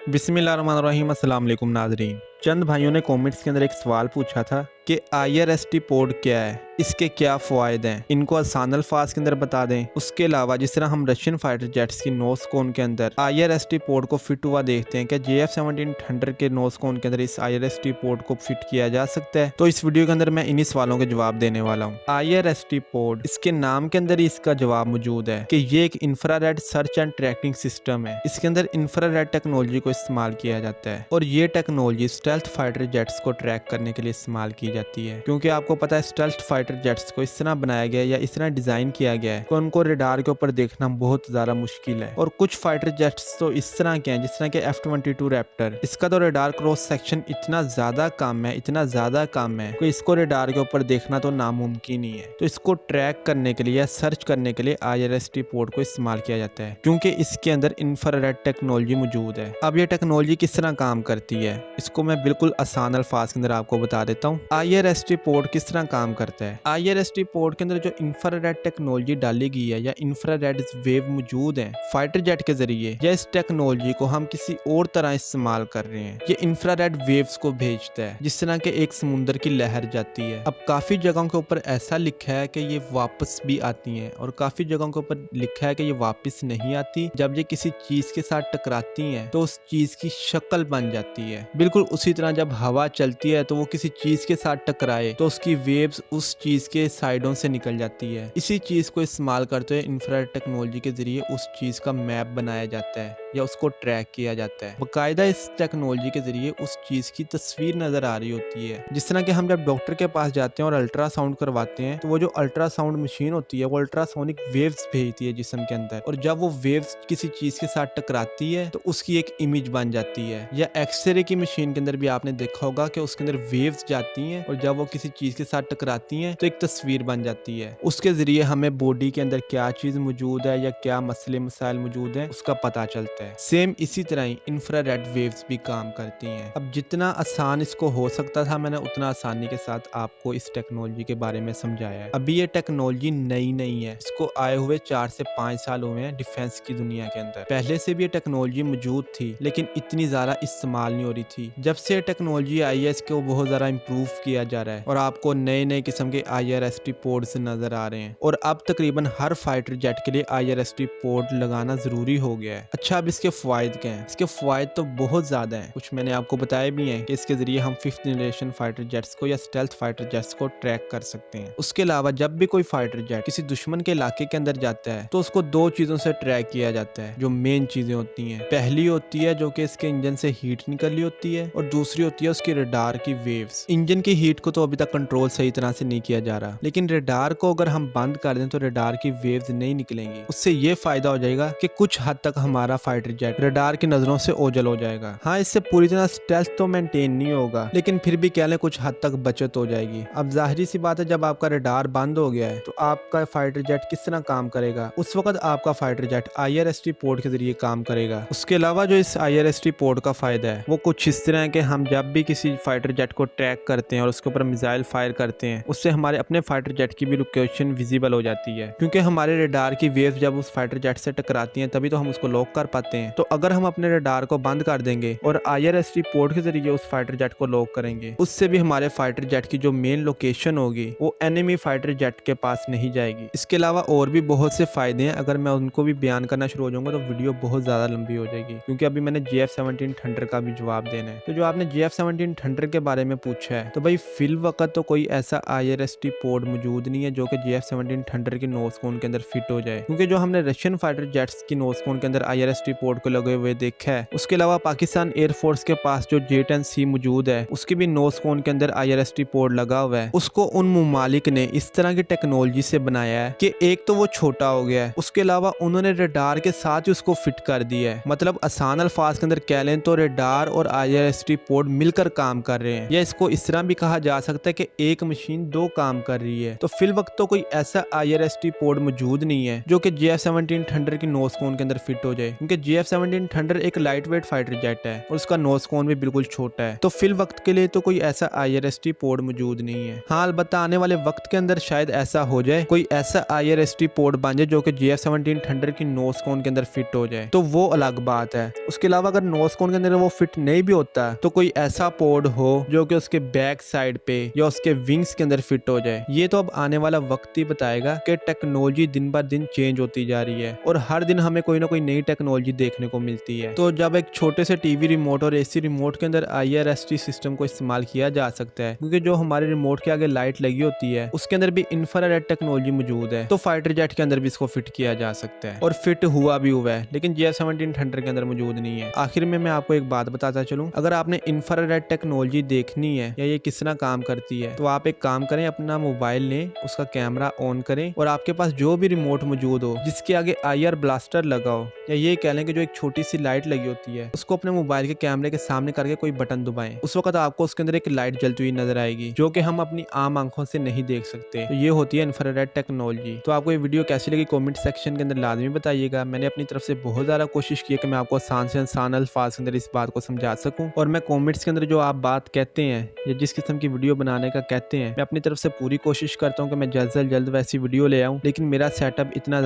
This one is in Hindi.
बिस्मिल्लाहिर्रहमानिर्रहीम। अस्सलाम वालेकुम नाज़रीन। चंद भाइयों ने कमेंट्स के अंदर एक सवाल पूछा था कि IRST पोर्ट क्या है, इसके क्या फ़वाइद हैं, इनको आसान अल्फाज के अंदर बता दें। उसके अलावा जिस तरह हम रशियन फाइटर जेट्स की नोस कोन के अंदर IRST पोर्ट को फिट हुआ देखते हैं, क्या JF-17 थंडर के नोस कोन के अंदर इस IRST पोर्ट को फिट किया जा सकता है? तो इस वीडियो के अंदर मैं इन्हीं सवालों के जवाब देने वाला हूँ। IRST पोर्ट, इसके नाम के अंदर ही इसका जवाब मौजूद है कि ये एक infrared search and tracking system है। इसके अंदर इंफ्रारेड टेक्नोलॉजी को इस्तेमाल किया जाता है और ये टेक्नोलॉजी स्टेल्थ फाइटर जेट्स को ट्रैक करने के लिए इस्तेमाल की जाती है, क्योंकि आपको पता है स्टेल्थ फाइटर जेट्स को इस तरह बनाया गया है या इस तरह डिजाइन किया गया है कि उनको रडार के ऊपर देखना बहुत ज्यादा मुश्किल है। और कुछ फाइटर जेट्स तो इस तरह के हैं जिस तरह के F-22 रैप्टर, इसका तो रडार क्रॉस सेक्शन इतना ज्यादा कम है, इतना ज्यादा कम है कि इसको रडार के ऊपर देखना तो नामुमकिन ही है। तो इसको ट्रैक करने के लिए या सर्च करने के लिए IRST पोर्ट को इस्तेमाल किया जाता है, क्योंकि इसके अंदर इंफ्रारेड टेक्नोलॉजी मौजूद है। अब ये टेक्नोलॉजी किस तरह काम करती है, इसको मैं बिल्कुल आसान अल्फाज के अंदर आपको बता देता हूँ। IRST पोर्ट किस तरह काम करता है। IRST पोर्ट के अंदर जो इंफ्रारेड टेक्नोलॉजी डाली गई है या इंफ्रारेड वेव मौजूद है फाइटर जेट के जरिए, या इस टेक्नोलॉजी को हम किसी और तरह इस्तेमाल कर रहे हैं, ये इंफ्रारेड वेव्स को भेजता है जिस तरह के एक समुंदर की लहर जाती है। अब काफी जगहों के ऊपर ऐसा लिखा है कि ये वापस भी आती हैं और काफी जगहों के ऊपर लिखा है कि ये वापस नहीं आती। जब ये किसी चीज के साथ टकराती हैं तो उस चीज की शक्ल बन जाती है। बिल्कुल उसी तरह जब हवा चलती है तो वो किसी चीज के साथ टकराए तो उसकी वेव्स उस चीज के साइडों से निकल जाती है। इसी चीज को इस्तेमाल करते हुए इंफ्रारेड टेक्नोलॉजी के जरिए उस चीज का मैप बनाया जाता है या उसको ट्रैक किया जाता है। बाकायदा इस टेक्नोलॉजी के जरिए उस चीज की तस्वीर नजर आ रही होती है। जिस तरह के हम जब डॉक्टर के पास जाते हैं और अल्ट्रासाउंड करवाते हैं तो वो जो अल्ट्रासाउंड मशीन होती है वो अल्ट्रासोनिक वेव्स भेजती है जिस्म के अंदर, और जब वो वेव्स किसी चीज के साथ टकराती है तो उसकी एक इमेज बन जाती है। या एक्सरे की मशीन के अंदर भी आपने देखा होगा कि उसके अंदर वेव्स जाती हैं और जब वो किसी चीज के साथ टकराती हैं तो एक तस्वीर बन जाती है। उसके जरिए हमें बॉडी के अंदर क्या चीज मौजूद है या क्या मसले मसाइल मौजूद है उसका पता चलता है। सेम इसी तरह ही इंफ्रारेड वेव्स भी काम करती हैं। अब जितना आसान इसको हो सकता था मैंने उतना आसानी के साथ आपको इस टेक्नोलॉजी के बारे में समझाया है। अभी ये टेक्नोलॉजी नई नहीं है, इसको आए हुए 4 से 5 साल हुए हैं डिफेंस की दुनिया के अंदर। पहले से भी ये टेक्नोलॉजी मौजूद थी लेकिन इतनी ज्यादा इस्तेमाल नहीं हो रही थी। जब से टेक्नोलॉजी आई है इसको बहुत ज्यादा इम्प्रूव किया जा रहा है और आपको नए नए किस्म के IRST पोर्ट्स नजर आ रहे हैं और अब तकरीबन हर फाइटर जेट के लिए IRST पोर्ट लगाना जरूरी हो गया है। अच्छा, अब इसके फायदे क्या हैं? इसके फायदे तो बहुत ज्यादा हैं, कुछ मैंने आपको बताए भी हैं कि इसके जरिए हम 5th जनरेशन फाइटर जेट्स को या स्टेल्थ फाइटर जेट्स को ट्रैक कर सकते हैं। उसके अलावा जब भी कोई फाइटर जेट किसी दुश्मन के इलाके के अंदर जाता है तो उसको 2 चीजों से ट्रैक किया जाता है जो मेन चीजें होती हैं। पहली होती है जो कि इसके इंजन से हीट निकल रही होती है और दूसरी होती है उसकी रडार की वेव्स। इंजन की हीट को तो अभी तक कंट्रोल सही तरह से नहीं किया जा रहा, लेकिन रडार को अगर हम बंद कर दें तो रडार की वेव्स नहीं निकलेंगी। उससे ये फायदा हो जाएगा कि कुछ हद तक हमारा फाइटर जेट रडार की नजरों से ओझल हो जाएगा। हाँ, इससे पूरी तरह स्टेल्थ तो मेंटेन नहीं होगा लेकिन फिर भी कह लें कुछ हद तक बचत हो जाएगी। अब जाहिर सी बात है जब आपका रडार बंद हो गया है तो आपका फाइटर जेट किस तरह काम करेगा? उस वक्त आपका फाइटर जेट IRST पोर्ट के जरिए काम करेगा। उसके अलावा जो इस IRST पोर्ट का फायदा है वो कुछ इस तरह है कि हम जब भी किसी फाइटर जेट को ट्रैक करते हैं और उसके ऊपर मिसाइल फायर करते हैं उससे हमारे अपने फाइटर जेट की भी लोकेशन विजिबल हो जाती है, क्योंकि हमारे रडार की वेव जब उस फाइटर जेट से टकराती हैं तभी तो हम उसको लॉक कर पाते हैं। तो अगर हम अपने रडार को बंद कर देंगे और IRST पोर्ट के जरिए उस फाइटर जेट को लॉक करेंगे, उससे भी हमारे फाइटर जेट की जो मेन लोकेशन होगी वो एनिमी फाइटर जेट के पास नहीं जाएगी। इसके अलावा और भी बहुत से फायदे हैं, अगर मैं उनको भी बयान करना शुरू हो जाऊंगा तो वीडियो बहुत ज्यादा लंबी हो जाएगी, क्योंकि अभी मैंने JF-17 थंडर का भी जवाब देना है। तो जो आपने JF-17 थंडर के बारे में पूछा है तो भाई फिल वक्त तो कोई ऐसा IRST पोर्ट मौजूद नहीं है जो कि JF-17 थंडर की नोस कोन के अंदर फिट हो जाए, क्योंकि जो हमने रशियन फाइटर जेट्स की नोस कोन के अंदर IRST पोर्ट को लगे हुए देखा है। उसके अलावा पाकिस्तान एयरफोर्स के पास जो J-10C मौजूद है उसकी भी नोस कोन के अंदर IRST पोर्ट लगा हुआ है। उसको उन मुमालिक ने इस तरह की टेक्नोलॉजी से बनाया है कि एक तो वो छोटा हो गया है, उसके अलावा उन्होंने रडार के साथ ही उसको फिट कर दिया है। मतलब आसान अल्फाज के अंदर कह लें तो रडार और IRST पोर्ट मिलकर काम कर रहे हैं, या इसको इस तरह भी कहा जा सकता है कि एक मशीन दो काम कर रही है। तो फिल वक्त तो कोई ऐसा IRST पोर्ट मौजूद नहीं है जो कि GF-17 थंडर की नोज कोन के अंदर फिट हो जाए, क्योंकि GF-17 थंडर एक लाइट वेट फाइटर जेट है और उसका नोज कोन भी बिल्कुल छोटा है। तो फिल वक्त के लिए तो कोई ऐसा IRST पोर्ट मौजूद नहीं है। हाँ, अलबत्ता आने वाले वक्त के अंदर शायद ऐसा हो जाए, कोई ऐसा IRST पोर्ट बन जाए जो कि GF-17 थंडर की नोज कोन के अंदर फिट हो जाए, तो वो अलग बात है। उसके अलावा अगर नोज कोन के अंदर वो फिट नहीं भी होता तो कोई ऐसा पोर्ट हो जो कि उसके बैक साइड पे या उसके विंग्स के अंदर फिट हो जाए। ये तो अब आने वाला वक्त ही बताएगा कि टेक्नोलॉजी दिन ब दिन चेंज होती जा रही है और हर दिन हमें कोई ना कोई नई टेक्नोलॉजी देखने को मिलती है। तो जब एक छोटे से टीवी रिमोट और AC रिमोट के अंदर IRST सिस्टम को इस्तेमाल किया जा सकता है, क्योंकि जो हमारे रिमोट के आगे लाइट लगी होती है उसके अंदर भी इंफ्रारेड टेक्नोलॉजी मौजूद है, तो फाइटर जेट के अंदर भी इसको फिट किया जा सकता है और फिट हुआ भी हुआ है, लेकिन GF-17 थंडर के अंदर मौजूद नहीं है। आखिर में मैं आपको एक बात बताता चलूं, अगर आपने इंफ्रारेड टेक्नोलॉजी देखनी है या ये किस तरह काम करती है, तो आप एक काम करें, अपना मोबाइल लें, उसका कैमरा ऑन करें और आपके पास जो भी रिमोट मौजूद हो जिसके आगे IR ब्लास्टर लगा हो, या ये कह लें कि जो एक छोटी सी लाइट लगी होती है, उसको अपने मोबाइल के कैमरे के सामने करके कोई बटन दबाएं। उस वक्त आपको उसके अंदर एक लाइट जलती हुई नजर आएगी जो कि हम अपनी आम आंखों से नहीं देख सकते। तो ये होती है इंफ्रारेड टेक्नोलॉजी। तो आपको ये वीडियो कैसी लगी कमेंट सेक्शन के अंदर लाजमी बताइएगा। मैंने अपनी तरफ से बहुत ज़्यादा कोशिश की है कि मैं आपको आसान से आसान अल्फाज के अंदर इस बात को समझा सकूं, और मैं कमेंट्स के अंदर जो आप बात कहते हैं या जिस किस्म की वीडियो बनाने का कहते हैं, मैं अपनी तरफ से पूरी कोशिश करता हूँ कि मैं जल्द से जल्द वैसी वीडियो ले आऊँ, लेकिन मेरा सेटअप इतना